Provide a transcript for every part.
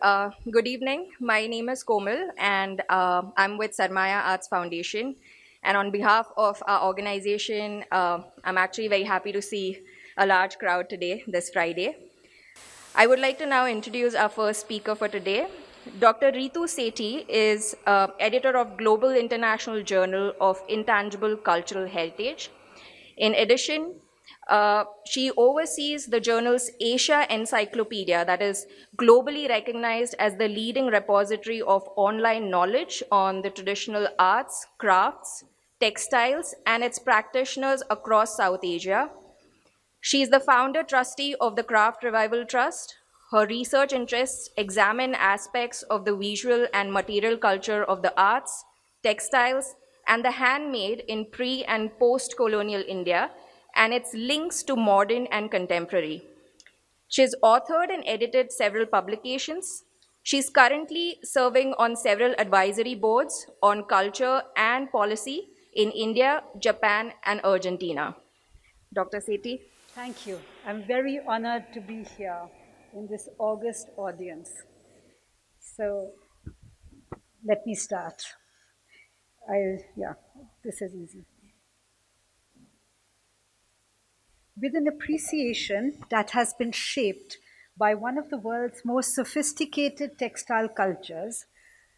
Good evening. My name is Komal, and I'm with Sarmaya Arts Foundation. And on behalf of our organization, I'm actually very happy to see a large crowd today, this Friday. I would like to now introduce our first speaker for today. Dr. Ritu Sethi is editor of Global International Journal of Intangible Cultural Heritage. In addition, she oversees the journal's Asia Encyclopedia, that is globally recognized as the leading repository of online knowledge on the traditional arts, crafts, textiles, and its practitioners across South Asia. She is the founder trustee of the Craft Revival Trust. Her research interests examine aspects of the visual and material culture of the arts, textiles, and the handmade in pre and post colonial India and its links to modern and contemporary. She has authored and edited several publications. She's currently serving on several advisory boards on culture and policy in India, Japan, and Argentina. Dr. Sethi. Thank you. I'm very honored to be here in this august audience. So let me start. This is easy. With an appreciation that has been shaped by one of the world's most sophisticated textile cultures,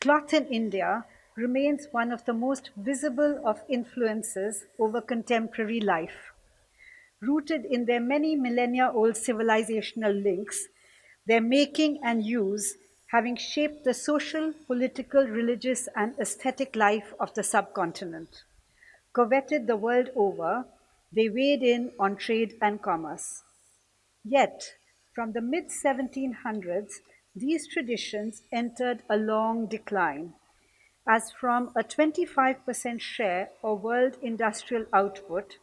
cloth in India remains one of the most visible of influences over contemporary life. Rooted in their many millennia-old civilizational links, their making and use having shaped the social, political, religious, and aesthetic life of the subcontinent. Coveted the world over, they weighed in on trade and commerce. Yet, from the mid-1700s, these traditions entered a long decline, as from a 25% share of world industrial output,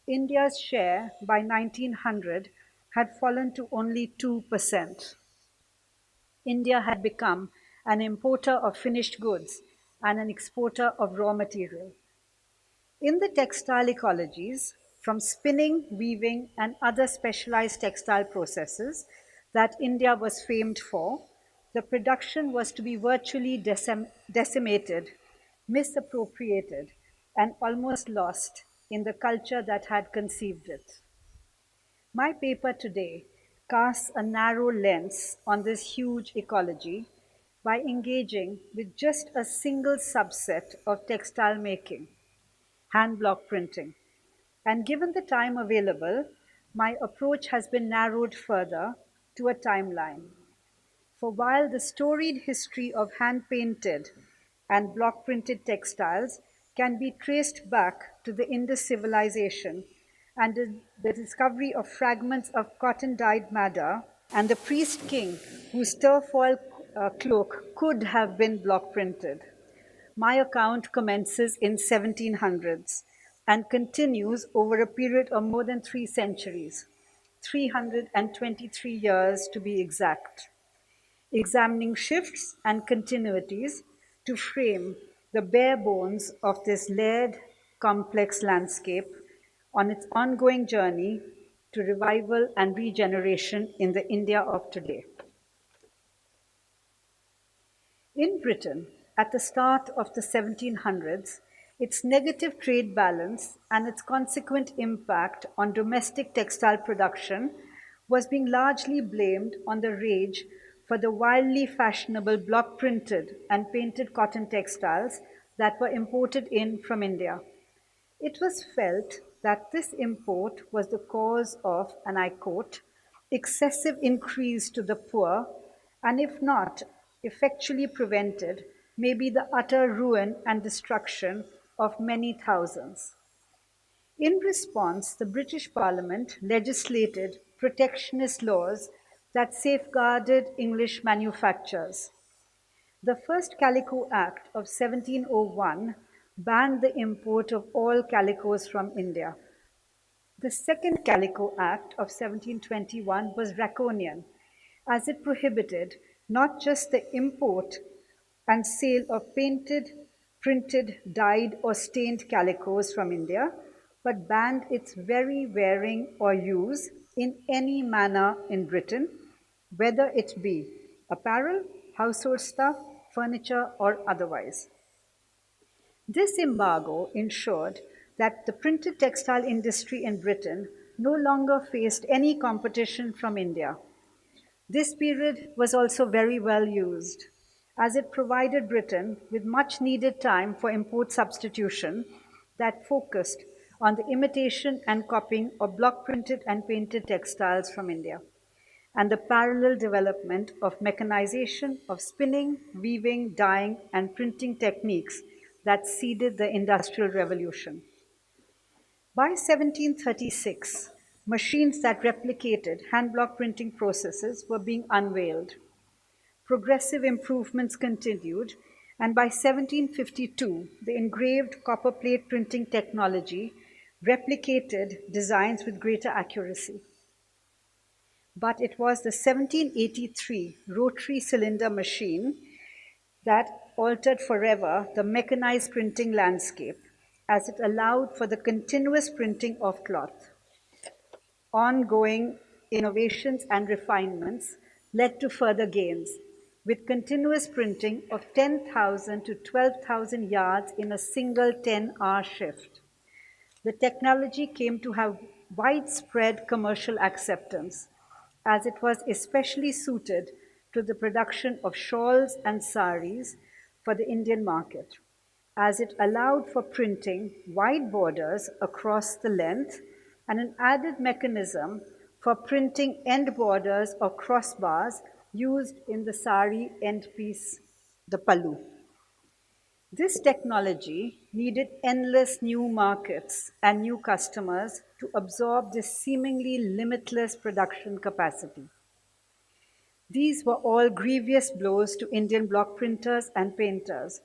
India's share by 1900 had fallen to only 2%. India had become an importer of finished goods and an exporter of raw material. In the textile ecologies, from spinning, weaving, and other specialized textile processes that India was famed for, the production was to be virtually decimated, misappropriated, and almost lost in the culture that had conceived it. My paper today casts a narrow lens on this huge ecology by engaging with just a single subset of textile making, hand block printing. And given the time available, my approach has been narrowed further to a timeline. For while the storied history of hand painted and block printed textiles can be traced back to the Indus civilization and the discovery of fragments of cotton dyed madder and the priest king whose turfoil cloak could have been block printed. My account commences in 1700s and continues over a period of more than 3 centuries, 323 years to be exact, examining shifts and continuities to frame the bare bones of this layered, complex landscape on its ongoing journey to revival and regeneration in the India of today. In Britain, at the start of the 1700s, its negative trade balance and its consequent impact on domestic textile production was being largely blamed on the rage for the wildly fashionable block printed and painted cotton textiles that were imported in from India. It was felt that this import was the cause of, and I quote, excessive increase to the poor, and if not effectually prevented, may be the utter ruin and destruction of many thousands. In response, the British Parliament legislated protectionist laws that safeguarded English manufactures. The first Calico Act of 1701 banned the import of all calicos from India. The second Calico Act of 1721 was draconian, as it prohibited not just the import and sale of painted, printed, dyed, or stained calicos from India, but banned its very wearing or use in any manner in Britain, whether it be apparel, household stuff, furniture, or otherwise. This embargo ensured that the printed textile industry in Britain no longer faced any competition from India. This period was also very well used, as it provided Britain with much needed time for import substitution that focused on the imitation and copying of block printed and painted textiles from India, and the parallel development of mechanization of spinning, weaving, dyeing, and printing techniques that seeded the Industrial Revolution. By 1736, machines that replicated hand block printing processes were being unveiled. Progressive improvements continued, and by 1752, the engraved copper plate printing technology replicated designs with greater accuracy. But it was the 1783 rotary cylinder machine that altered forever the mechanized printing landscape, as it allowed for the continuous printing of cloth. Ongoing innovations and refinements led to further gains, with continuous printing of 10,000 to 12,000 yards in a single 10-hour shift. The technology came to have widespread commercial acceptance, as it was especially suited to the production of shawls and saris for the Indian market, as it allowed for printing wide borders across the length and an added mechanism for printing end borders or crossbars used in the sari end piece, the pallu. This technology needed endless new markets and new customers to absorb this seemingly limitless production capacity. These were all grievous blows to Indian block printers and painters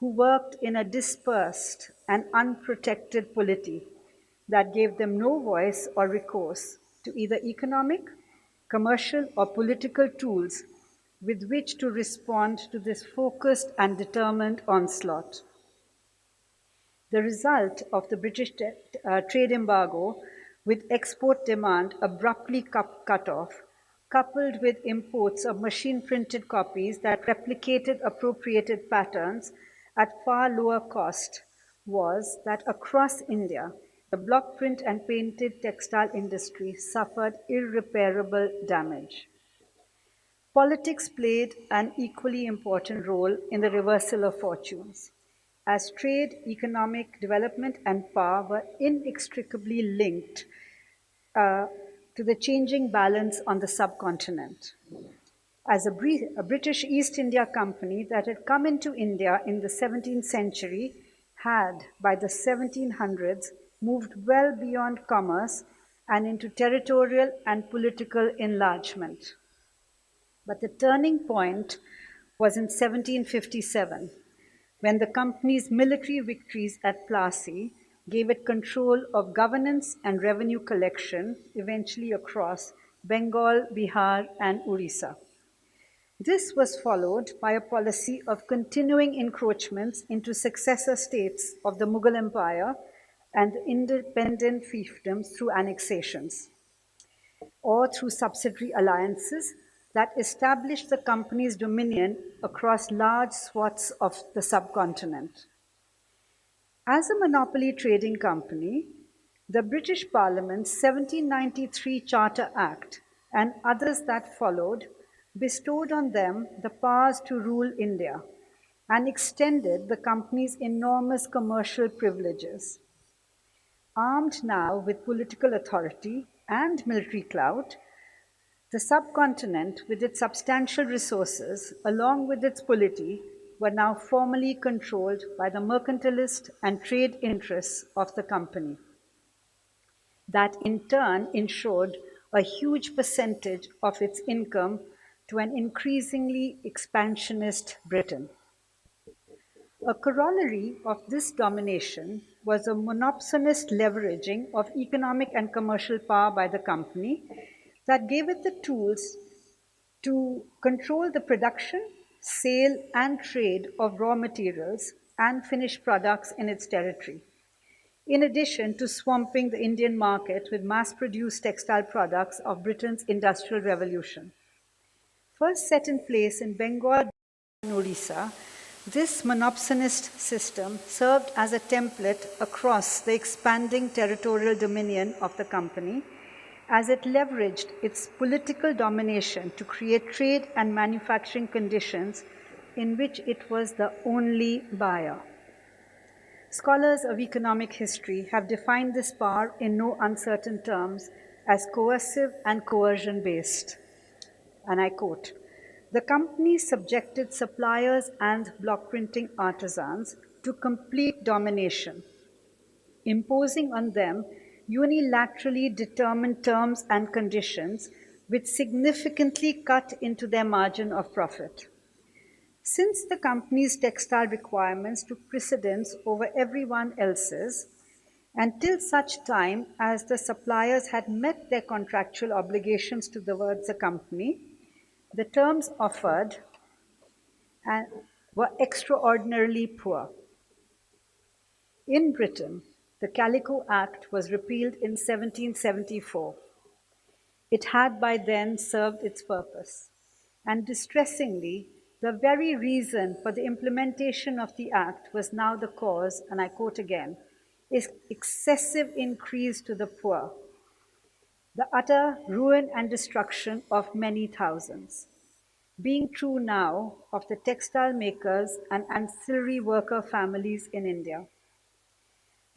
who worked in a dispersed and unprotected polity that gave them no voice or recourse to either economic, commercial, or political tools with which to respond to this focused and determined onslaught. The result of the British trade embargo, with export demand abruptly cut off, coupled with imports of machine printed copies that replicated appropriated patterns at far lower cost, was that across India, the block print and painted textile industry suffered irreparable damage. Politics played an equally important role in the reversal of fortunes, as trade, economic development, and power were inextricably linked to the changing balance on the subcontinent. As a British East India Company that had come into India in the 17th century had, by the 1700s, moved well beyond commerce and into territorial and political enlargement. But the turning point was in 1757, when the company's military victories at Plassey gave it control of governance and revenue collection, eventually across Bengal, Bihar, and Orissa. This was followed by a policy of continuing encroachments into successor states of the Mughal Empire and the independent fiefdoms through annexations, or through subsidiary alliances that established the company's dominion across large swaths of the subcontinent. As a monopoly trading company, the British Parliament's 1793 Charter Act and others that followed bestowed on them the powers to rule India and extended the company's enormous commercial privileges. Armed now with political authority and military clout, the subcontinent, with its substantial resources, along with its polity, were now formally controlled by the mercantilist and trade interests of the company. That in turn ensured a huge percentage of its income to an increasingly expansionist Britain. A corollary of this domination was a monopsonist leveraging of economic and commercial power by the company that gave it the tools to control the production, sale, and trade of raw materials and finished products in its territory, in addition to swamping the Indian market with mass produced textile products of Britain's Industrial Revolution. First set in place in Bengal and Orissa, this monopsonist system served as a template across the expanding territorial dominion of the company as it leveraged its political domination to create trade and manufacturing conditions in which it was the only buyer. Scholars of economic history have defined this power in no uncertain terms as coercive and coercion-based. And I quote, "The company subjected suppliers and block printing artisans to complete domination, imposing on them unilaterally determined terms and conditions which significantly cut into their margin of profit. Since the company's textile requirements took precedence over everyone else's, until such time as the suppliers had met their contractual obligations towards the company, the terms offered were extraordinarily poor. In Britain, the Calico Act was repealed in 1774. It had by then served its purpose, and distressingly, the very reason for the implementation of the Act was now the cause, and I quote again, is excessive increase to the poor, the utter ruin and destruction of many thousands. Being true now of the textile makers and ancillary worker families in India.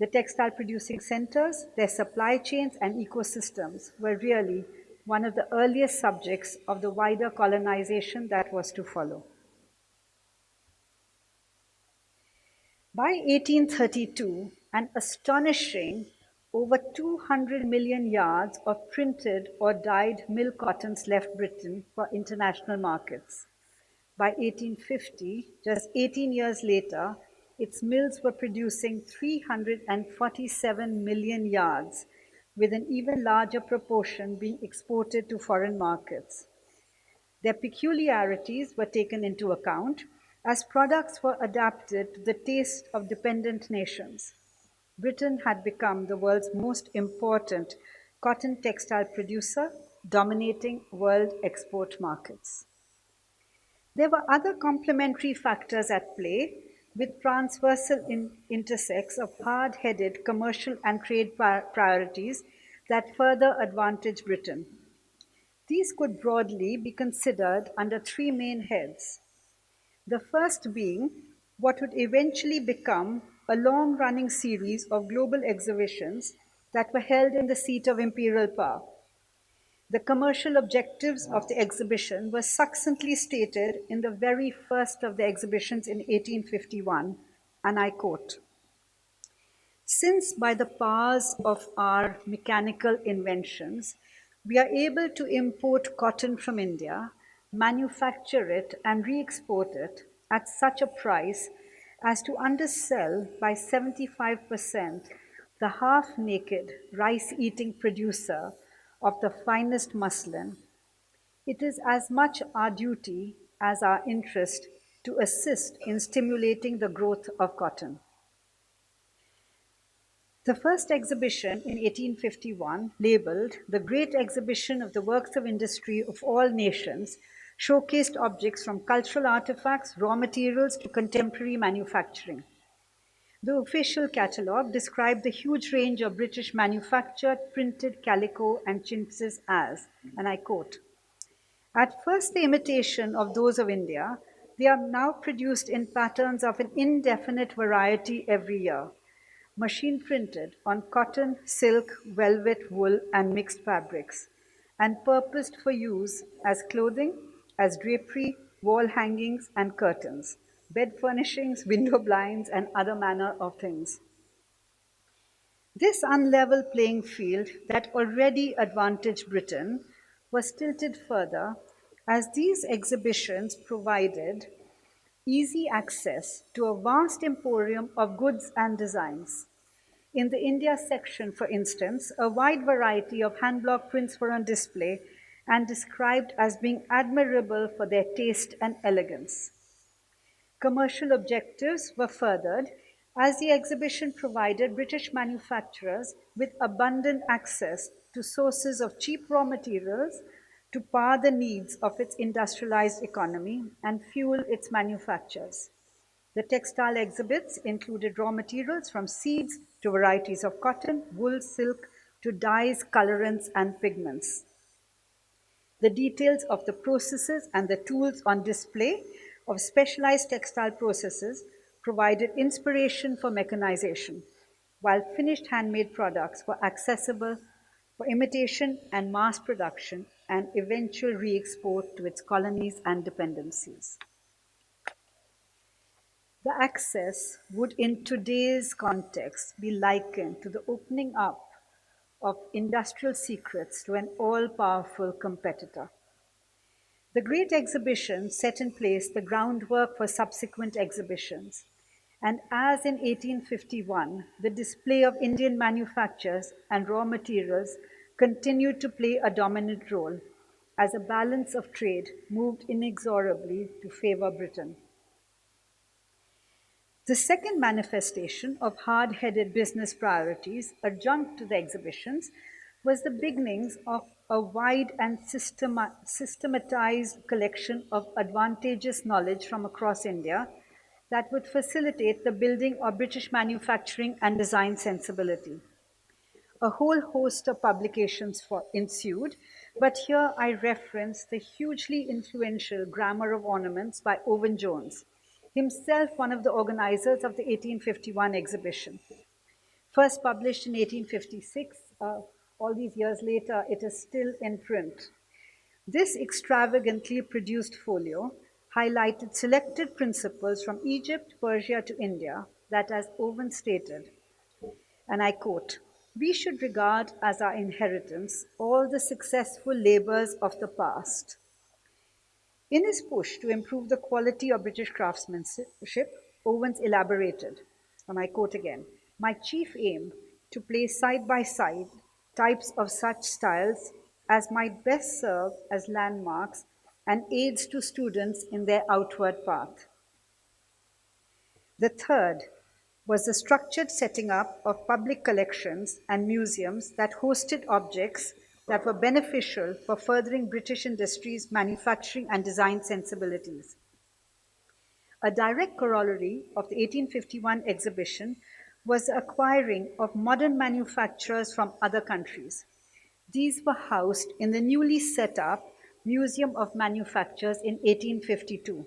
The textile producing centers, their supply chains, and ecosystems were really one of the earliest subjects of the wider colonization that was to follow. By 1832, an astonishing over 200 million yards of printed or dyed mill cottons left Britain for international markets. By 1850, just 18 years later, its mills were producing 347 million yards, with an even larger proportion being exported to foreign markets. Their peculiarities were taken into account as products were adapted to the taste of dependent nations. Britain had become the world's most important cotton textile producer, dominating world export markets. There were other complementary factors at play, with transversal intersects of hard-headed commercial and trade priorities that further advantaged Britain. These could broadly be considered under three main heads. The first being what would eventually become a long-running series of global exhibitions that were held in the seat of imperial power. The commercial objectives of the exhibition were succinctly stated in the very first of the exhibitions in 1851, and I quote, "Since by the powers of our mechanical inventions, we are able to import cotton from India, manufacture it and re-export it at such a price as to undersell by 75% the half-naked rice-eating producer of the finest muslin, it is as much our duty as our interest to assist in stimulating the growth of cotton." The first exhibition in 1851, labeled "The Great Exhibition of the Works of Industry of All Nations," showcased objects from cultural artifacts, raw materials to contemporary manufacturing. The official catalogue described the huge range of British manufactured, printed calico and chintzes as, and I quote, "At first the imitation of those of India, they are now produced in patterns of an indefinite variety every year, machine printed on cotton, silk, velvet, wool, and mixed fabrics, and purposed for use as clothing, as drapery, wall hangings, and curtains, bed furnishings, window blinds, and other manner of things." This unlevel playing field that already advantaged Britain was tilted further as these exhibitions provided easy access to a vast emporium of goods and designs. In the India section, for instance, a wide variety of hand-block prints were on display and described as being admirable for their taste and elegance. Commercial objectives were furthered as the exhibition provided British manufacturers with abundant access to sources of cheap raw materials to power the needs of its industrialized economy and fuel its manufactures. The textile exhibits included raw materials from seeds to varieties of cotton, wool, silk, to dyes, colorants, and pigments. The details of the processes and the tools on display of specialized textile processes provided inspiration for mechanization, while finished handmade products were accessible for imitation and mass production and eventual re-export to its colonies and dependencies. The access would, in today's context, be likened to the opening up of industrial secrets to an all powerful competitor. The Great Exhibition set in place the groundwork for subsequent exhibitions, and as in 1851, the display of Indian manufactures and raw materials continued to play a dominant role as a balance of trade moved inexorably to favor Britain. The second manifestation of hard headed business priorities adjunct to the exhibitions was the beginnings of a wide and systematized collection of advantageous knowledge from across India that would facilitate the building of British manufacturing and design sensibility. A whole host of publications ensued, but here I reference the hugely influential Grammar of Ornaments by Owen Jones, himself one of the organizers of the 1851 exhibition. First published in 1856, all these years later, it is still in print. This extravagantly produced folio highlighted selected principles from Egypt, Persia to India that, as Owen stated, and I quote, "We should regard as our inheritance all the successful labors of the past." In his push to improve the quality of British craftsmanship, Owens elaborated, and I quote again, "My chief aim to place side by side types of such styles as might best serve as landmarks and aids to students in their outward path." The third was the structured setting up of public collections and museums that hosted objects that were beneficial for furthering British industry's manufacturing and design sensibilities. A direct corollary of the 1851 exhibition was the acquiring of modern manufacturers from other countries. These were housed in the newly set up Museum of Manufactures in 1852,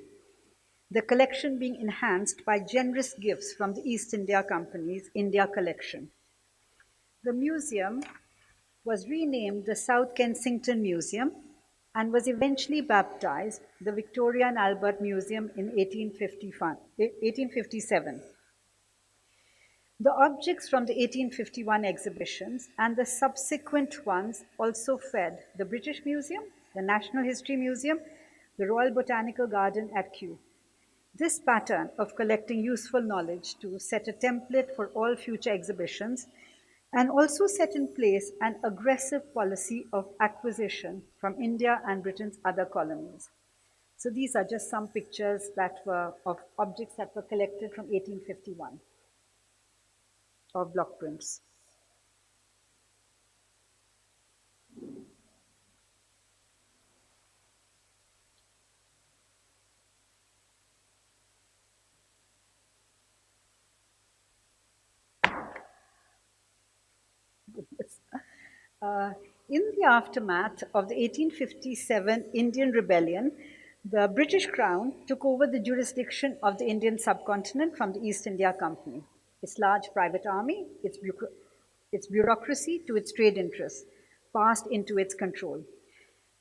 the collection being enhanced by generous gifts from the East India Company's India Collection. The museum was renamed the South Kensington Museum and was eventually baptized the Victoria and Albert Museum in 1857. The objects from the 1851 exhibitions and the subsequent ones also fed the British Museum, the National History Museum, the Royal Botanical Garden at Kew. This pattern of collecting useful knowledge to set a template for all future exhibitions and also set in place an aggressive policy of acquisition from India and Britain's other colonies. So these are just some pictures that were of objects that were collected from 1851 of block prints. Uh, in the aftermath of the 1857 Indian Rebellion, the British Crown took over the jurisdiction of the Indian subcontinent from the East India Company. Its large private army, its bureaucracy to its trade interests passed into its control.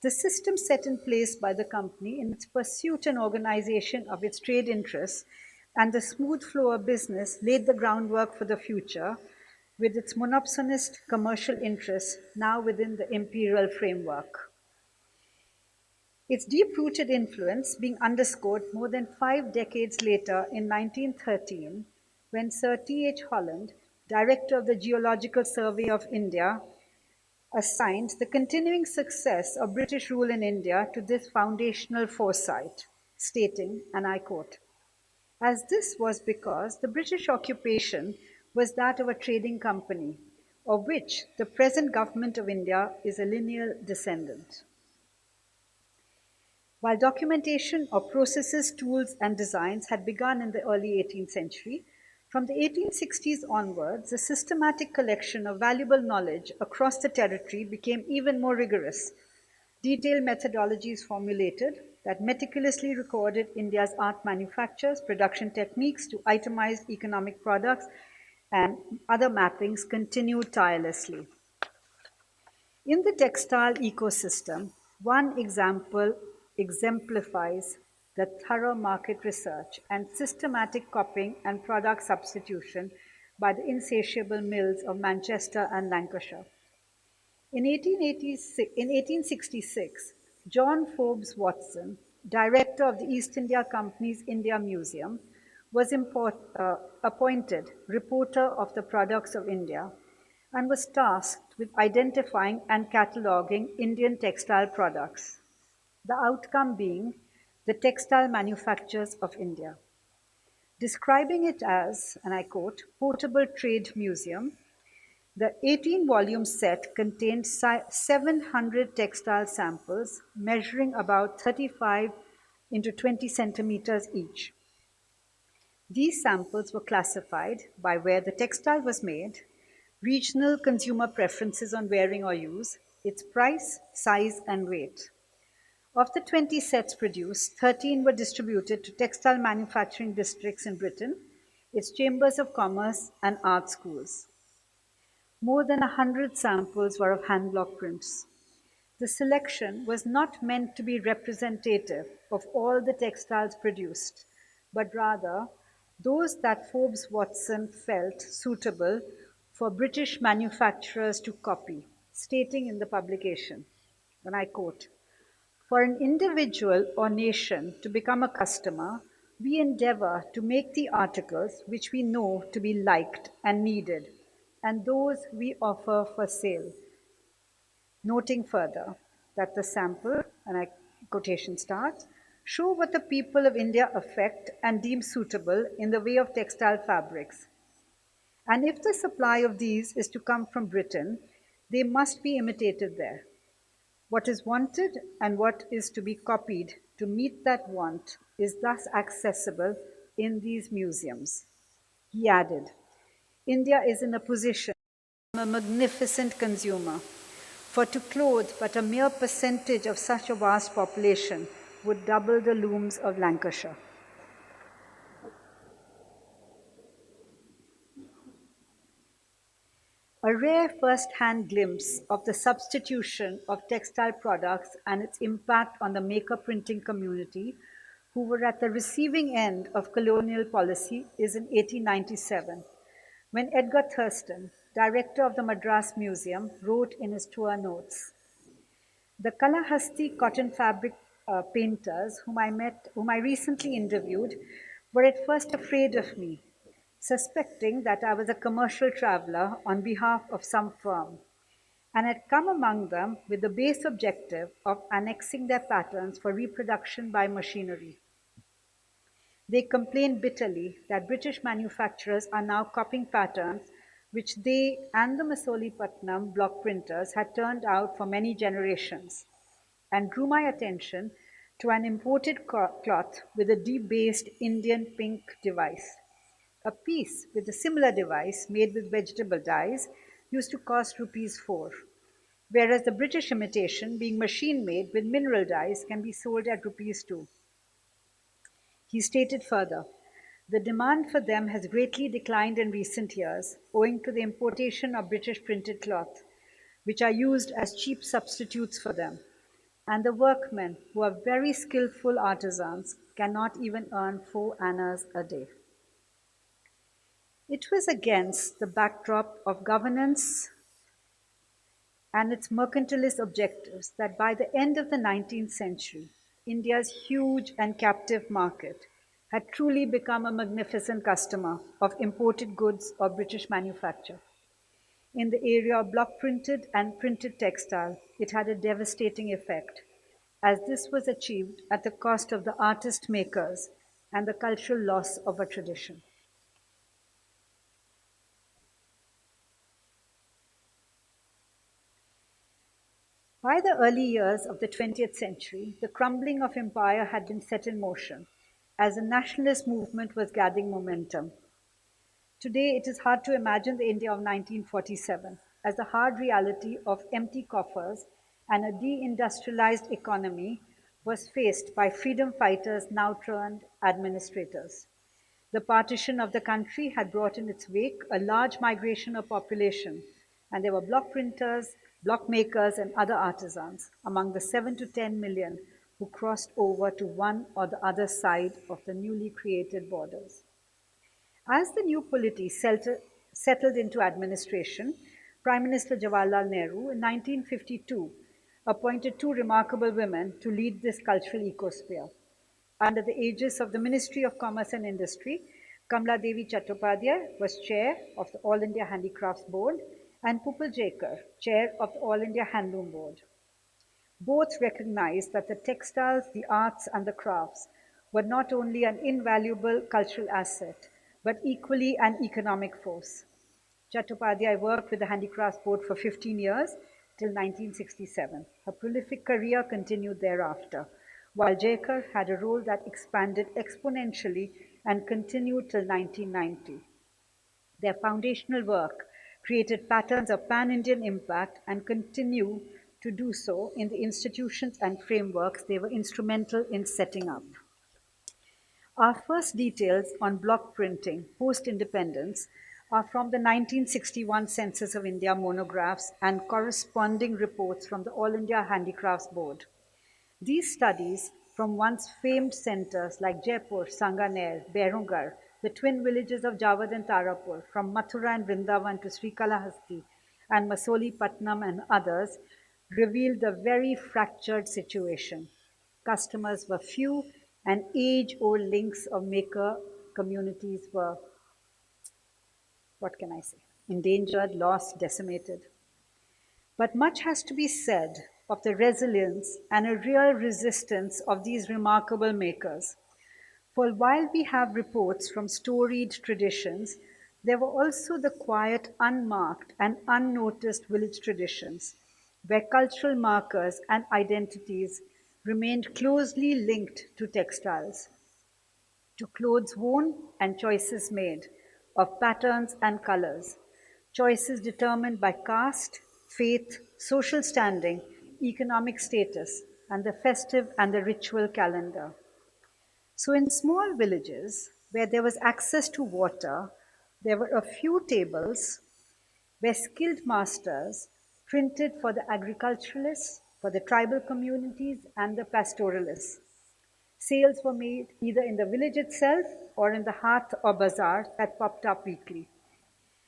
The system set in place by the company in its pursuit and organization of its trade interests and the smooth flow of business laid the groundwork for the future, with its monopsonist commercial interests now within the imperial framework. Its deep-rooted influence being underscored more than 5 decades later in 1913, when Sir T.H. Holland, director of the Geological Survey of India, assigned the continuing success of British rule in India to this foundational foresight, stating, and I quote, "As this was because the British occupation was that of a trading company, of which the present government of India is a lineal descendant." While documentation of processes, tools, and designs had begun in the early 18th century, from the 1860s onwards, the systematic collection of valuable knowledge across the territory became even more rigorous. Detailed methodologies formulated that meticulously recorded India's art manufactures, production techniques to itemized economic products, and other mappings continued tirelessly. In the textile ecosystem, one example exemplifies the thorough market research and systematic copying and product substitution by the insatiable mills of Manchester and Lancashire. In 1866, John Forbes Watson, director of the East India Company's India Museum, was appointed reporter of the products of India and was tasked with identifying and cataloguing Indian textile products, the outcome being the Textile Manufactures of India. Describing it as, and I quote, portable trade museum, the 18-volume set contained 700 textile samples measuring about 35 into 20 centimeters each. These samples were classified by where the textile was made, regional consumer preferences on wearing or use, its price, size, and weight. Of the 20 sets produced, 13 were distributed to textile manufacturing districts in Britain, its chambers of commerce, and art schools. More than 100 samples were of hand block prints. The selection was not meant to be representative of all the textiles produced, but rather those that Forbes Watson felt suitable for British manufacturers to copy, stating in the publication, and I quote, for an individual or nation to become a customer, we endeavor to make the articles which we know to be liked and needed, and those we offer for sale. Noting further that the sample, and I quotation starts, show what the people of India affect and deem suitable in the way of textile fabrics. And if the supply of these is to come from Britain, they must be imitated there. What is wanted and what is to be copied to meet that want is thus accessible in these museums. He added, India is in a position to become a magnificent consumer, for to clothe but a mere percentage of such a vast population would double the looms of Lancashire. A rare first-hand glimpse of the substitution of textile products and its impact on the maker printing community, who were at the receiving end of colonial policy, is in 1897, when Edgar Thurston, director of the Madras Museum, wrote in his tour notes, the Kalahasti cotton fabric painters whom I recently interviewed, were at first afraid of me, suspecting that I was a commercial traveler on behalf of some firm, and had come among them with the base objective of annexing their patterns for reproduction by machinery. They complained bitterly that British manufacturers are now copying patterns which they and the Masolipatnam block printers had turned out for many generations, and drew my attention to an imported cloth with a debased Indian pink device. A piece with a similar device made with vegetable dyes used to cost rupees 4, whereas the British imitation, being machine made with mineral dyes, can be sold at rupees 2. He stated further, the demand for them has greatly declined in recent years owing to the importation of British printed cloth, which are used as cheap substitutes for them, and the workmen, who are very skillful artisans, cannot even earn 4 annas a day. It was against the backdrop of governance and its mercantilist objectives that by the end of the 19th century, India's huge and captive market had truly become a magnificent customer of imported goods of British manufacture. In the area of block printed and printed textile, it had a devastating effect, as this was achieved at the cost of the artist makers and the cultural loss of a tradition. By the early years of the 20th century, the crumbling of empire had been set in motion as a nationalist movement was gathering momentum. Today, it is hard to imagine the India of 1947 as the hard reality of empty coffers and a deindustrialized economy was faced by freedom fighters now turned administrators. The partition of the country had brought in its wake a large migration of population, and there were block printers, block makers, and other artisans among the 7 to 10 million who crossed over to one or the other side of the newly created borders. As the new polity settled into administration, Prime Minister Jawaharlal Nehru in 1952 appointed two remarkable women to lead this cultural ecosphere. Under the aegis of the Ministry of Commerce and Industry, Kamla Devi Chattopadhyay was chair of the All India Handicrafts Board and Pupal Jekar, chair of the All India Handloom Board. Both recognized that the textiles, the arts, and the crafts were not only an invaluable cultural asset, but equally an economic force. Chattopadhyay worked with the Handicrafts Board for 15 years till 1967. Her prolific career continued thereafter, while Jekar had a role that expanded exponentially and continued till 1990. Their foundational work created patterns of pan-Indian impact and continue to do so in the institutions and frameworks they were instrumental in setting up. Our first details on block printing post-independence are from the 1961 Census of India monographs and corresponding reports from the All India Handicrafts Board. These studies from once famed centers like Jaipur, Sanganer, Berungar, the twin villages of Javad and Tarapur, from Mathura and Vrindavan to Srikalahasti and Masoli Patnam and others, revealed the very fractured situation. Customers were few, and age-old links of maker communities were, what can I say, endangered, lost, decimated. But much has to be said of the resilience and a real resistance of these remarkable makers. For while we have reports from storied traditions, there were also the quiet, unmarked, and unnoticed village traditions, where cultural markers and identities remained closely linked to textiles, to clothes worn and choices made of patterns and colors, choices determined by caste, faith, social standing, economic status, and the festive and the ritual calendar. So, in small villages where there was access to water, there were a few tables where skilled masters printed for the agriculturalists, for the tribal communities, and the pastoralists. Sales were made either in the village itself or in the haat or bazaar that popped up weekly.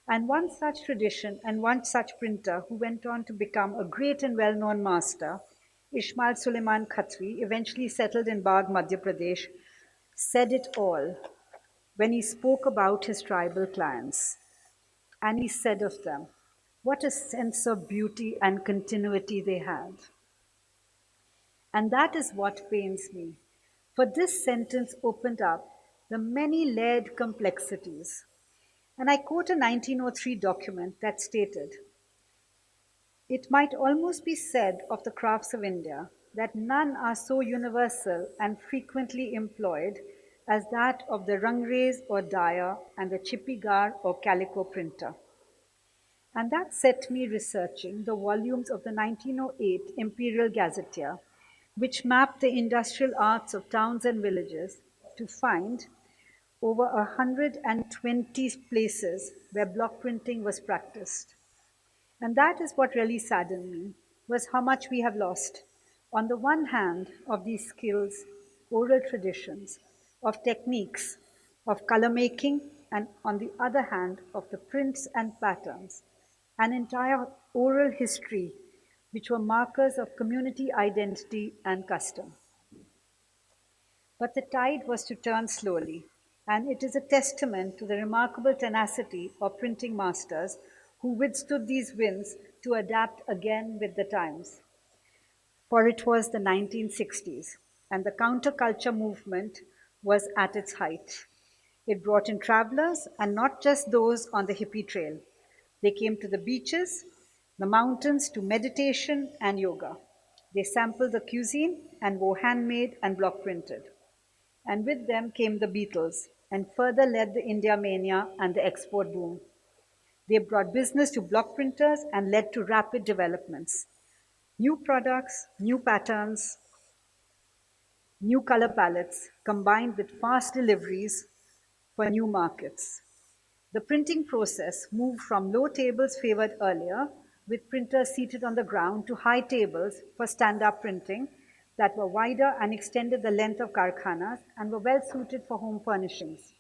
And one such tradition and one such printer who went on to become a great and well known master, Ismail Suleiman Khatri, eventually settled in Bagh, Madhya Pradesh, said it all when he spoke about his tribal clients. And he said of them, what a sense of beauty and continuity they had. And that is what pains me, for this sentence opened up the many layered complexities. And I quote a 1903 document that stated, it might almost be said of the crafts of India that none are so universal and frequently employed as that of the rangres or dyer and the chippigar or calico printer. And that set me researching the volumes of the 1908 Imperial Gazetteer, which mapped the industrial arts of towns and villages to find over 120 places where block printing was practiced. And that is what really saddened me, was how much we have lost. On the one hand, of these skills, oral traditions, of techniques, of color making, and on the other hand, of the prints and patterns, an entire oral history which were markers of community identity and custom. But the tide was to turn slowly, and it is a testament to the remarkable tenacity of printing masters who withstood these winds to adapt again with the times. For it was the 1960s, and the counterculture movement was at its height. It brought in travelers, and not just those on the hippie trail. They came to the beaches, the mountains to meditation and yoga. They sampled the cuisine and wore handmade and block printed. And with them came the Beatles and further led the India mania and the export boom. They brought business to block printers and led to rapid developments. New products, new patterns, new color palettes combined with fast deliveries for new markets. The printing process moved from low tables favored earlier, with printers seated on the ground, to high tables for stand-up printing that were wider and extended the length of karkhanas and were well suited for home furnishings.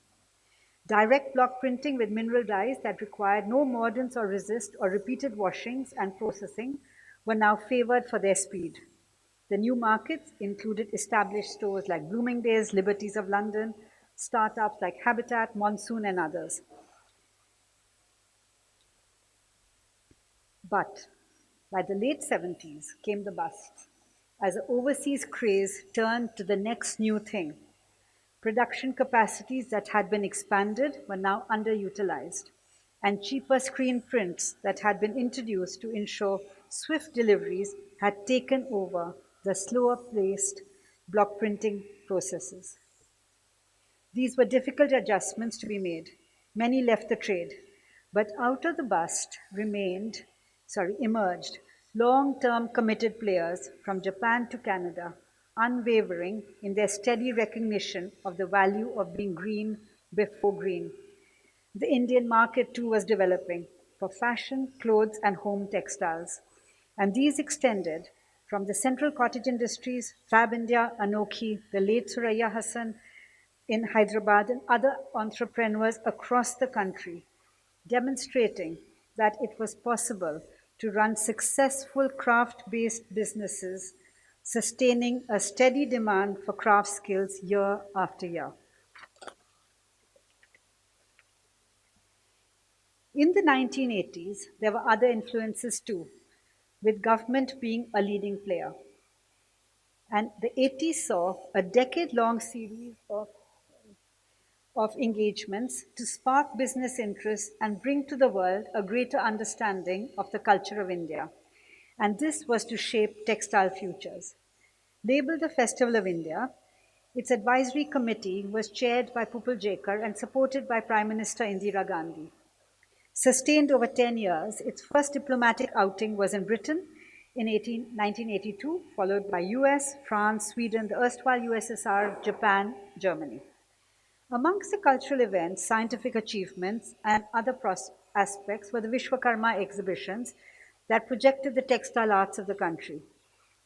Direct block printing with mineral dyes that required no mordants or resist or repeated washings and processing were now favored for their speed. The new markets included established stores like Bloomingdale's, Liberties of London, startups like Habitat, Monsoon, and others. But by the late 70s came the bust, as the overseas craze turned to the next new thing. Production capacities that had been expanded were now underutilized, and cheaper screen prints that had been introduced to ensure swift deliveries had taken over the slower paced block printing processes. These were difficult adjustments to be made. Many left the trade, but out of the bust emerged long-term committed players from Japan to Canada, unwavering in their steady recognition of the value of being green before green. The Indian market too was developing for fashion, clothes, and home textiles. And these extended from the central cottage industries, Fab India, Anokhi, the late Suraya Hassan in Hyderabad, and other entrepreneurs across the country, demonstrating that it was possible to run successful craft-based businesses, sustaining a steady demand for craft skills year after year. In the 1980s, there were other influences too, with government being a leading player. And the 80s saw a decade-long series of engagements to spark business interest and bring to the world a greater understanding of the culture of India. And this was to shape textile futures. Labeled the Festival of India, its advisory committee was chaired by Pupul Jekar and supported by Prime Minister Indira Gandhi. Sustained over 10 years, its first diplomatic outing was in Britain in 1982, followed by US, France, Sweden, the erstwhile USSR, Japan, Germany. Amongst the cultural events, scientific achievements, and other aspects were the Vishwakarma exhibitions that projected the textile arts of the country.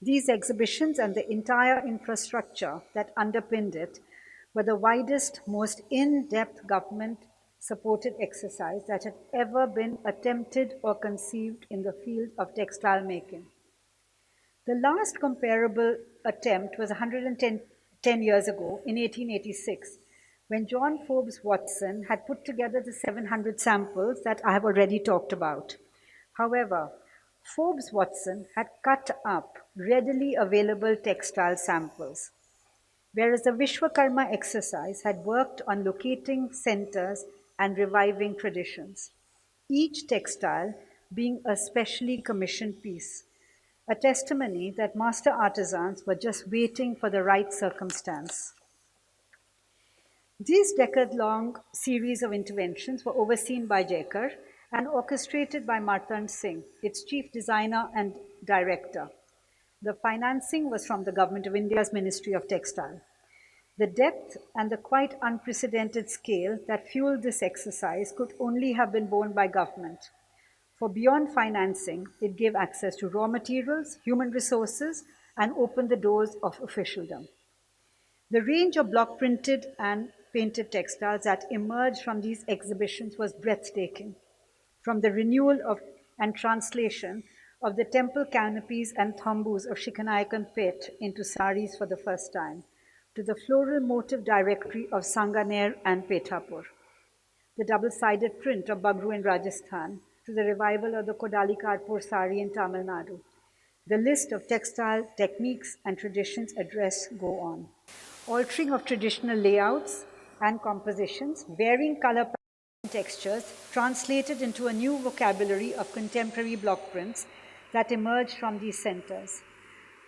These exhibitions and the entire infrastructure that underpinned it were the widest, most in-depth government-supported exercise that had ever been attempted or conceived in the field of textile making. The last comparable attempt was 110 years ago in 1886, when John Forbes Watson had put together the 700 samples that I have already talked about. However, Forbes Watson had cut up readily available textile samples, whereas the Vishwakarma exercise had worked on locating centers and reviving traditions, each textile being a specially commissioned piece, a testimony that master artisans were just waiting for the right circumstance. These decade-long series of interventions were overseen by Jekar and orchestrated by Martand Singh, its chief designer and director. The financing was from the Government of India's Ministry of Textile. The depth and the quite unprecedented scale that fueled this exercise could only have been borne by government. For beyond financing, it gave access to raw materials, human resources, and opened the doors of officialdom. The range of block printed and painted textiles that emerged from these exhibitions was breathtaking. From the renewal of and translation of the temple canopies and thambus of Shikanayakan Pet into saris for the first time, to the floral motif directory of Sanganer and Pethapur, the double-sided print of Bagru in Rajasthan, to the revival of the Kodali Karpur sari in Tamil Nadu. The list of textile techniques and traditions addressed go on. Altering of traditional layouts and compositions, varying color patterns and textures, translated into a new vocabulary of contemporary block prints that emerged from these centers.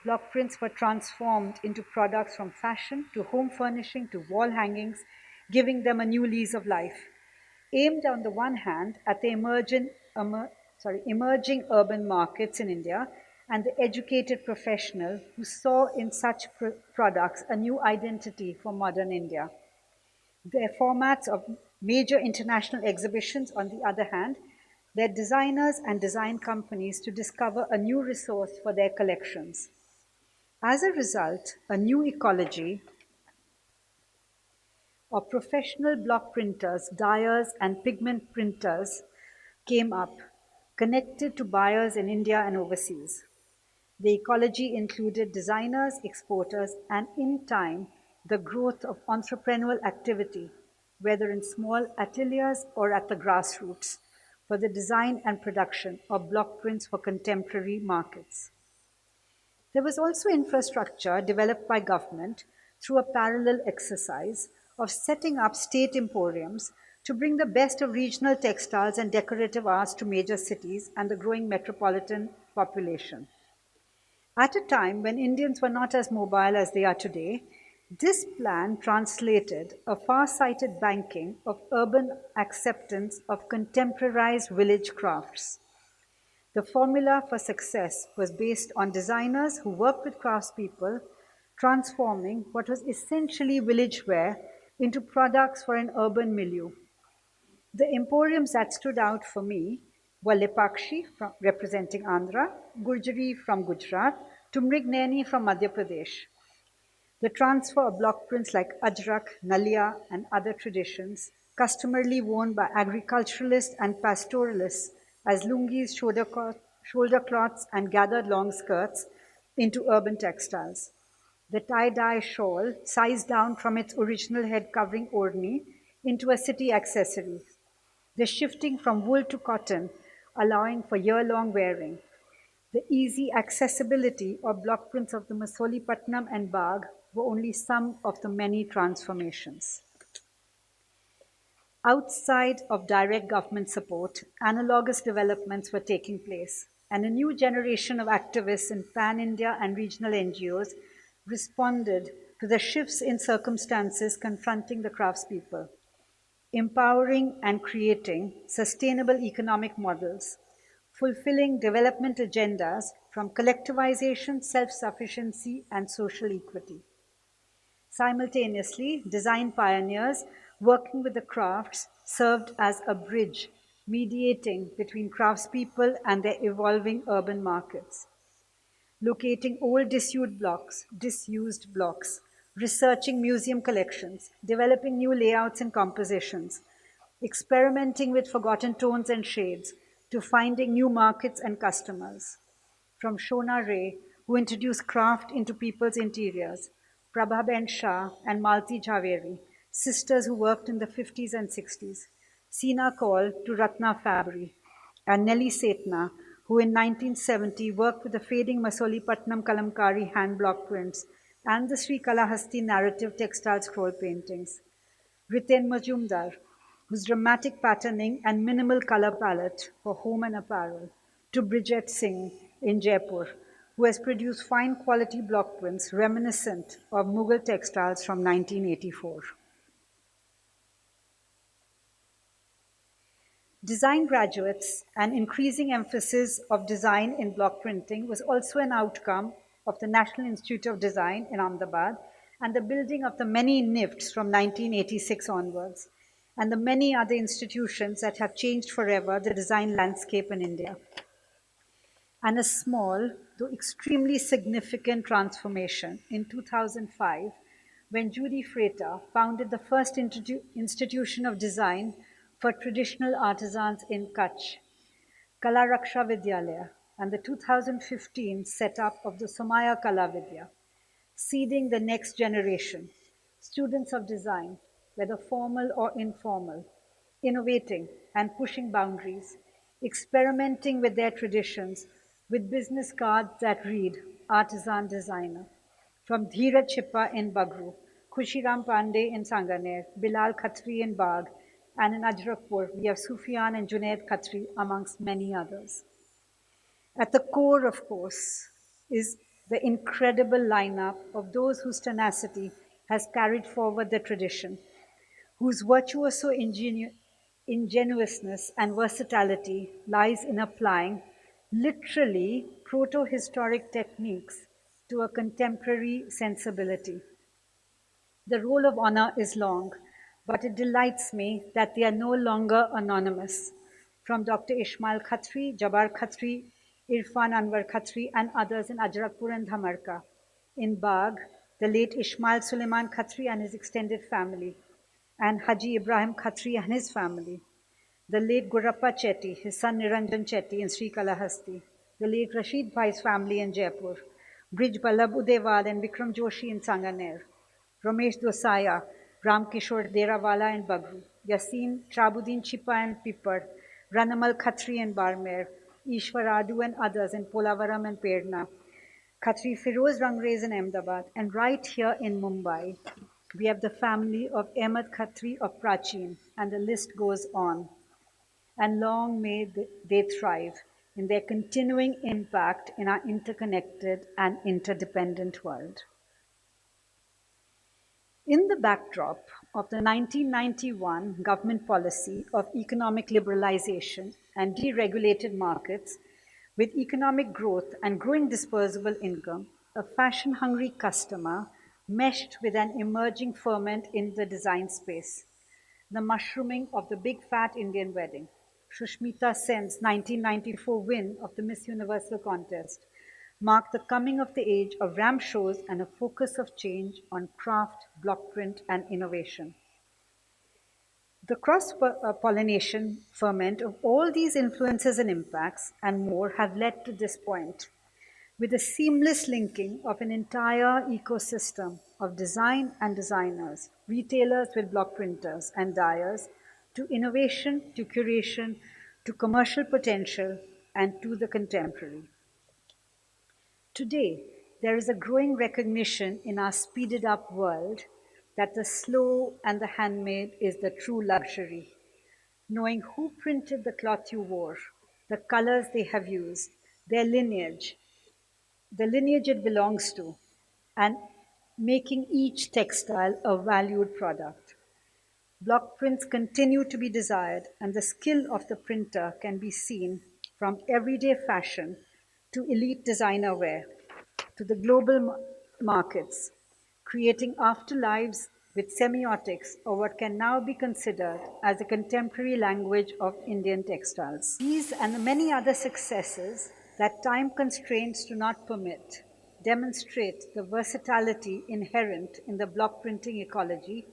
block prints were transformed into products from fashion to home furnishing to wall hangings, giving them a new lease of life. Aimed on the one hand at the emerging urban markets in India and the educated professional who saw in such products a new identity for modern India. Their formats of major international exhibitions, on the other hand, led designers and design companies to discover a new resource for their collections. As a result, a new ecology of professional block printers, dyers, and pigment printers came up, connected to buyers in India and overseas. The ecology included designers, exporters, and in time, the growth of entrepreneurial activity, whether in small ateliers or at the grassroots, for the design and production of block prints for contemporary markets. There was also infrastructure developed by government through a parallel exercise of setting up state emporiums to bring the best of regional textiles and decorative arts to major cities and the growing metropolitan population. At a time when Indians were not as mobile as they are today, this plan translated a far-sighted banking of urban acceptance of contemporarized village crafts. The formula for success was based on designers who worked with craftspeople, transforming what was essentially village wear into products for an urban milieu. The emporiums that stood out for me were Lepakshi, representing Andhra, Gurjari from Gujarat, to Mrigneni from Madhya Pradesh. The transfer of block prints like Ajrak, Nalia, and other traditions, customarily worn by agriculturalists and pastoralists as lungis, shoulder cloths, and gathered long skirts, into urban textiles. The tie-dye shawl, sized down from its original head covering orni, into a city accessory. The shifting from wool to cotton, allowing for year-long wearing. The easy accessibility of block prints of the Masolipatnam and Bagh were only some of the many transformations. Outside of direct government support, analogous developments were taking place, and a new generation of activists in pan India and regional NGOs responded to the shifts in circumstances confronting the craftspeople, empowering and creating sustainable economic models, fulfilling development agendas from collectivization, self sufficiency, and social equity. Simultaneously, design pioneers working with the crafts served as a bridge, mediating between craftspeople and their evolving urban markets. Locating old disused blocks, researching museum collections, developing new layouts and compositions, experimenting with forgotten tones and shades, to finding new markets and customers. From Shona Ray, who introduced craft into people's interiors, Prabhaben Shah and Malti Jhaveri, sisters who worked in the 50s and 60s, Sina Kaul to Ratna Fabri, and Nelly Setna, who in 1970 worked with the fading Masolipatnam Kalamkari hand block prints and the Sri Kalahasti narrative textile scroll paintings. Riten Majumdar, whose dramatic patterning and minimal color palette for home and apparel, to Bridget Singh in Jaipur, who has produced fine quality block prints reminiscent of Mughal textiles from 1984. Design graduates and increasing emphasis of design in block printing was also an outcome of the National Institute of Design in Ahmedabad and the building of the many NIFTs from 1986 onwards, and the many other institutions that have changed forever the design landscape in India. And a small, though extremely significant transformation in 2005 when Judy Frater founded the first institution of design for traditional artisans in Kutch, Kala Raksha Vidyalaya, and the 2015 setup of the Sarmaya Kala Vidya, seeding the next generation, students of design, whether formal or informal, innovating and pushing boundaries, experimenting with their traditions, with business cards that read artisan designer. From Dheeraj Chippa in Bagru, Khushiram Pandey in Sanganer, Bilal Khatri in Bagh, and in Ajrakpur, we have Sufyan and Junaid Khatri, amongst many others. At the core, of course, is the incredible lineup of those whose tenacity has carried forward the tradition, whose virtuoso ingenuousness and versatility lies in applying literally proto historic techniques to a contemporary sensibility. The roll of honor is long, but it delights me that they are no longer anonymous. From Dr. Ishmael Khatri, Jabbar Khatri, Irfan Anwar Khatri, and others in Ajrakpur and Dhamarka. In Bagh, the late Ishmael Suleiman Khatri and his extended family, and Haji Ibrahim Khatri and his family. The late Gurappa Chetty, his son Niranjan Chetty in Srikalahasti. The late Rashid Bhai's family in Jaipur. Brij Ballabh Udewal and Vikram Joshi in Sanganer. Ramesh Dosaya, Ram Kishore Derawala and Bagru, Yasin Trabuddin Chipa and Pipar, Ranamal Khatri and Barmer, Ishwar Adu and others in Polavaram and Perna, Khatri Firoz Rangrez in Ahmedabad, and right here in Mumbai, we have the family of Ahmed Khatri of Prachin, and the list goes on. And long may they thrive in their continuing impact in our interconnected and interdependent world. In the backdrop of the 1991 government policy of economic liberalization and deregulated markets, with economic growth and growing disposable income, a fashion hungry customer meshed with an emerging ferment in the design space, the mushrooming of the big fat Indian wedding, Shushmita Sen's 1994 win of the Miss Universal contest, marked the coming of the age of ramp shows and a focus of change on craft, block print, and innovation. The cross pollination ferment of all these influences and impacts and more have led to this point, with a seamless linking of an entire ecosystem of design and designers, retailers with block printers and dyers, to innovation, to curation, to commercial potential, and to the contemporary. Today, there is a growing recognition in our speeded up world that the slow and the handmade is the true luxury. Knowing who printed the cloth you wore, the colors they have used, their lineage, the lineage it belongs to, and making each textile a valued product. Block prints continue to be desired, and the skill of the printer can be seen from everyday fashion to elite designer wear to the global markets, creating afterlives with semiotics, or what can now be considered as a contemporary language of Indian textiles. These and the many other successes that time constraints do not permit demonstrate the versatility inherent in the block printing ecology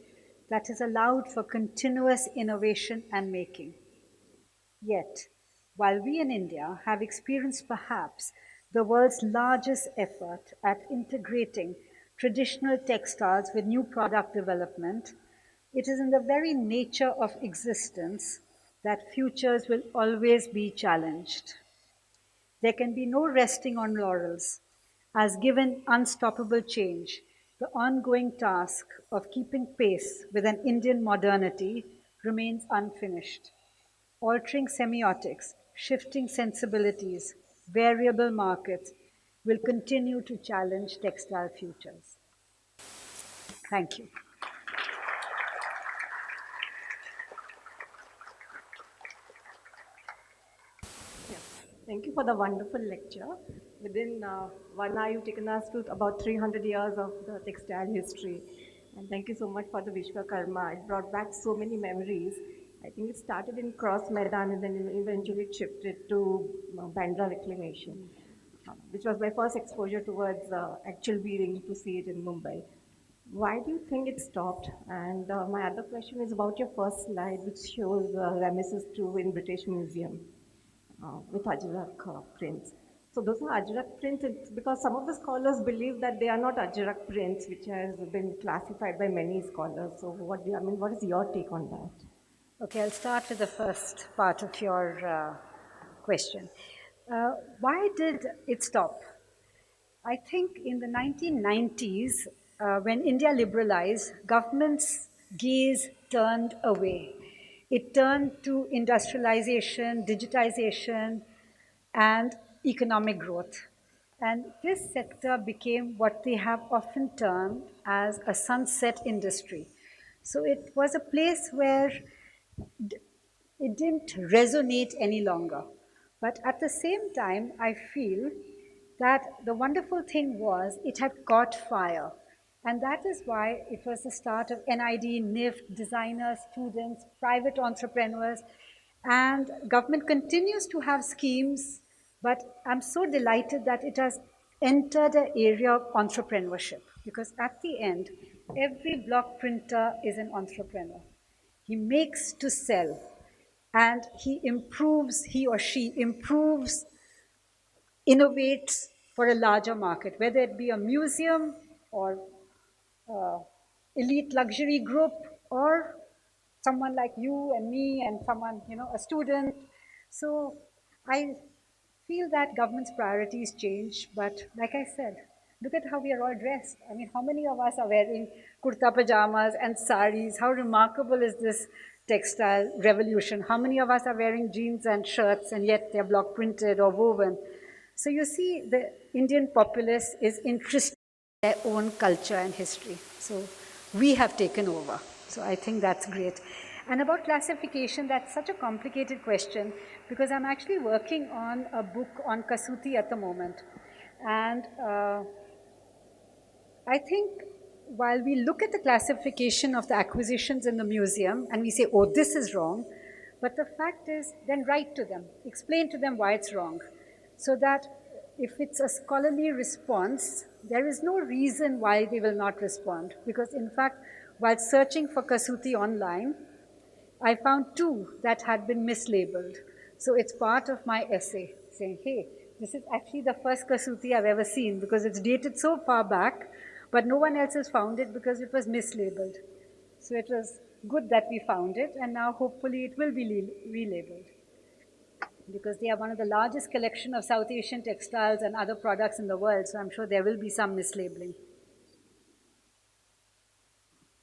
that has allowed for continuous innovation and making. Yet, while we in India have experienced perhaps the world's largest effort at integrating traditional textiles with new product development, it is in the very nature of existence that futures will always be challenged. There can be no resting on laurels, as given unstoppable change, the ongoing task of keeping pace with an Indian modernity remains unfinished. Altering semiotics, shifting sensibilities, variable markets will continue to challenge textile futures. Thank you. Thank you for the wonderful lecture. Within 1 hour, you've taken us to about 300 years of the textile history. And thank you so much for the Vishwakarma. It brought back so many memories. I think it started in Cross Maidan and then eventually it shifted to Bandra Reclamation, which was my first exposure towards actual weaving to see it in Mumbai. Why do you think it stopped? And my other question is about your first slide, which shows Ramesses II in British Museum with Ajrak prints. So those are Ajrak prints because some of the scholars believe that they are not Ajrak prints, which has been classified by many scholars. So what is your take on that? Okay, I'll start with the first part of your question. Why did it stop? I think in the 1990s, when India liberalized, government's gaze turned away. It turned to industrialization, digitization, and economic growth. And this sector became what they have often termed as a sunset industry. So it was a place where it didn't resonate any longer. But at the same time, I feel that the wonderful thing was it had caught fire. And that is why it was the start of NID, NIFT, designers, students, private entrepreneurs, and government continues to have schemes, but I'm so delighted that it has entered an area of entrepreneurship because at the end, every block printer is an entrepreneur. He makes to sell and he or she improves, innovates for a larger market, whether it be a museum or elite luxury group or someone like you and me and someone, a student. So I feel that government's priorities change, but like I said, look at how we are all dressed. I mean, how many of us are wearing kurta pajamas and saris? How remarkable is this textile revolution? How many of us are wearing jeans and shirts and yet they're block printed or woven? So you see, the Indian populace is interested in their own culture and history. So we have taken over. So I think that's great. And about classification, that's such a complicated question because I'm actually working on a book on Kasuti at the moment. And I think while we look at the classification of the acquisitions in the museum and we say, oh, this is wrong, but the fact is, then write to them, explain to them why it's wrong, so that if it's a scholarly response, there is no reason why they will not respond. Because in fact, while searching for Kasuti online, I found two that had been mislabeled. So it's part of my essay saying, hey, this is actually the first Kasuti I've ever seen because it's dated so far back, but no one else has found it because it was mislabeled. So it was good that we found it, and now hopefully it will be relabeled because they are one of the largest collection of South Asian textiles and other products in the world, so I'm sure there will be some mislabeling.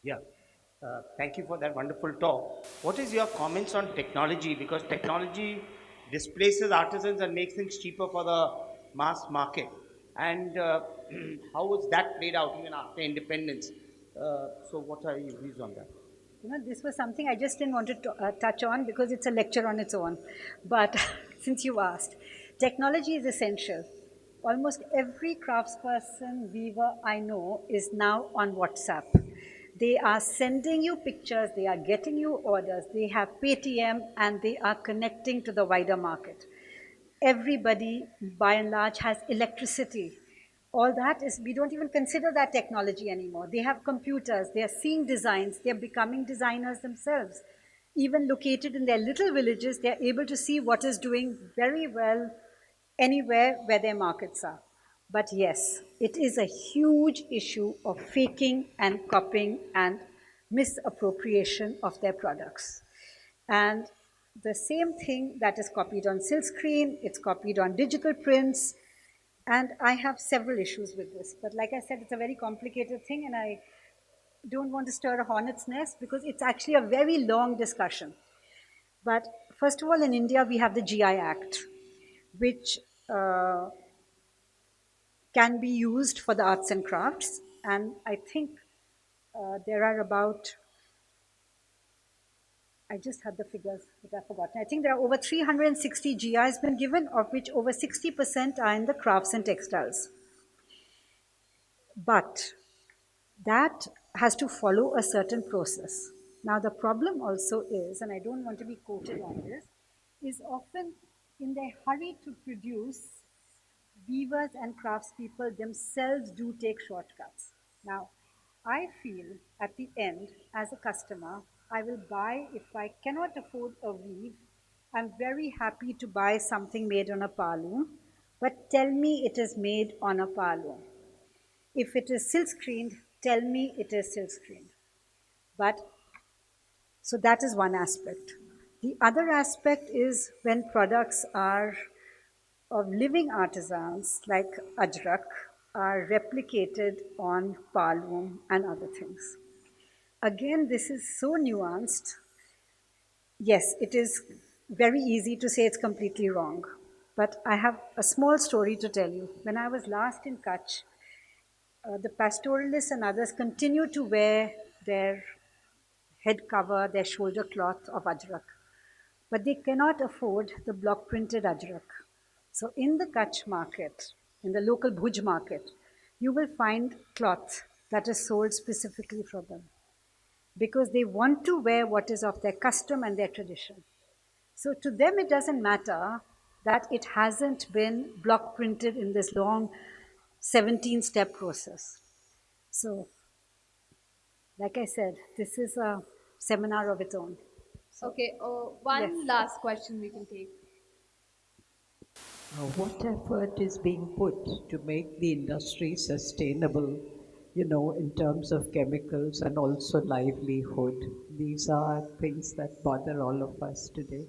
Yeah. Thank you for that wonderful talk. What is your comments on technology? Because technology displaces artisans and makes things cheaper for the mass market. And how was that played out even after independence? So what are your views on that? This was something I just didn't want to touch on because it's a lecture on its own. But since you asked, technology is essential. Almost every craftsperson, weaver I know is now on WhatsApp. They are sending you pictures, they are getting you orders, they have Paytm, and they are connecting to the wider market. Everybody, by and large, has electricity. All that is, we don't even consider that technology anymore. They have computers, they are seeing designs, they are becoming designers themselves. Even located in their little villages, they are able to see what is doing very well anywhere where their markets are. But yes, it is a huge issue of faking and copying and misappropriation of their products. And the same thing that is copied on silkscreen, it's copied on digital prints, and I have several issues with this. But like I said, it's a very complicated thing, and I don't want to stir a hornet's nest because it's actually a very long discussion. But first of all, in India, we have the GI Act, which can be used for the arts and crafts. And I think there are about, I just had the figures, but I've forgotten. I think there are over 360 GIs been given, of which over 60% are in the crafts and textiles. But that has to follow a certain process. Now, the problem also is, and I don't want to be quoted on this, is often in their hurry to produce, weavers and craftspeople themselves do take shortcuts. Now, I feel at the end, as a customer, I will buy, if I cannot afford a weave, I'm very happy to buy something made on a palloon, but tell me it is made on a palloon. If it is silk screened, tell me it is silk screened. But so that is one aspect. The other aspect is when products are of living artisans like ajrak are replicated on palloon and other things. Again, this is so nuanced. Yes, it is very easy to say it's completely wrong. But I have a small story to tell you. When I was last in Kutch, the pastoralists and others continue to wear their head cover, their shoulder cloth of ajrak, but they cannot afford the block printed ajrak. So in the Kutch market, in the local Bhuj market, you will find cloth that is sold specifically for them because they want to wear what is of their custom and their tradition. So to them, it doesn't matter that it hasn't been block printed in this long 17-step process. So, like I said, this is a seminar of its own. So, Okay, yes. one last question we can take. What effort is being put to make the industry sustainable, in terms of chemicals and also livelihood? These are things that bother all of us today.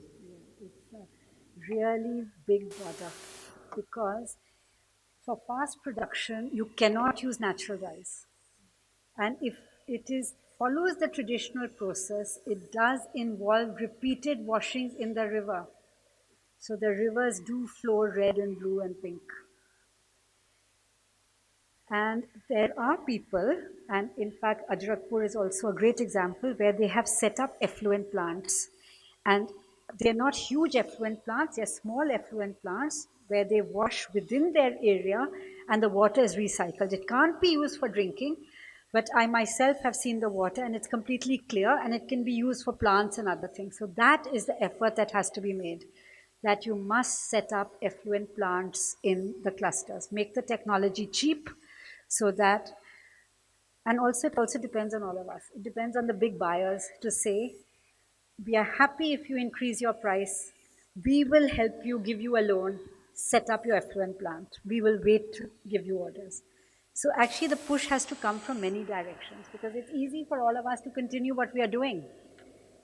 It's a really big bother because for fast production, you cannot use natural dyes. And if it is follows the traditional process, it does involve repeated washings in the river. So the rivers do flow red and blue and pink. And there are people, and in fact, Ajrakpur is also a great example where they have set up effluent plants. And they're not huge effluent plants, they're small effluent plants where they wash within their area and the water is recycled. It can't be used for drinking, but I myself have seen the water and it's completely clear and it can be used for plants and other things. So that is the effort that has to be made, that you must set up effluent plants in the clusters. Make the technology cheap so that, and also it also depends on all of us. It depends on the big buyers to say, we are happy if you increase your price. We will help you, give you a loan, set up your effluent plant. We will wait to give you orders. So actually the push has to come from many directions because it's easy for all of us to continue what we are doing.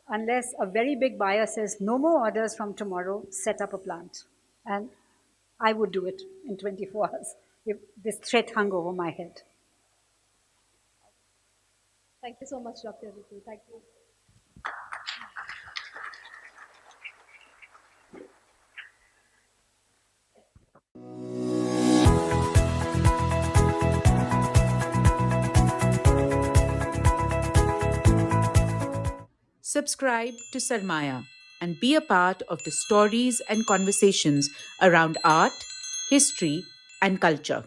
Unless a very big buyer says, no more orders from tomorrow, set up a plant. And I would do it in 24 hours if this threat hung over my head. Thank you so much, Dr. Ritu. Thank you. Subscribe to Sarmaya and be a part of the stories and conversations around art, history, and culture.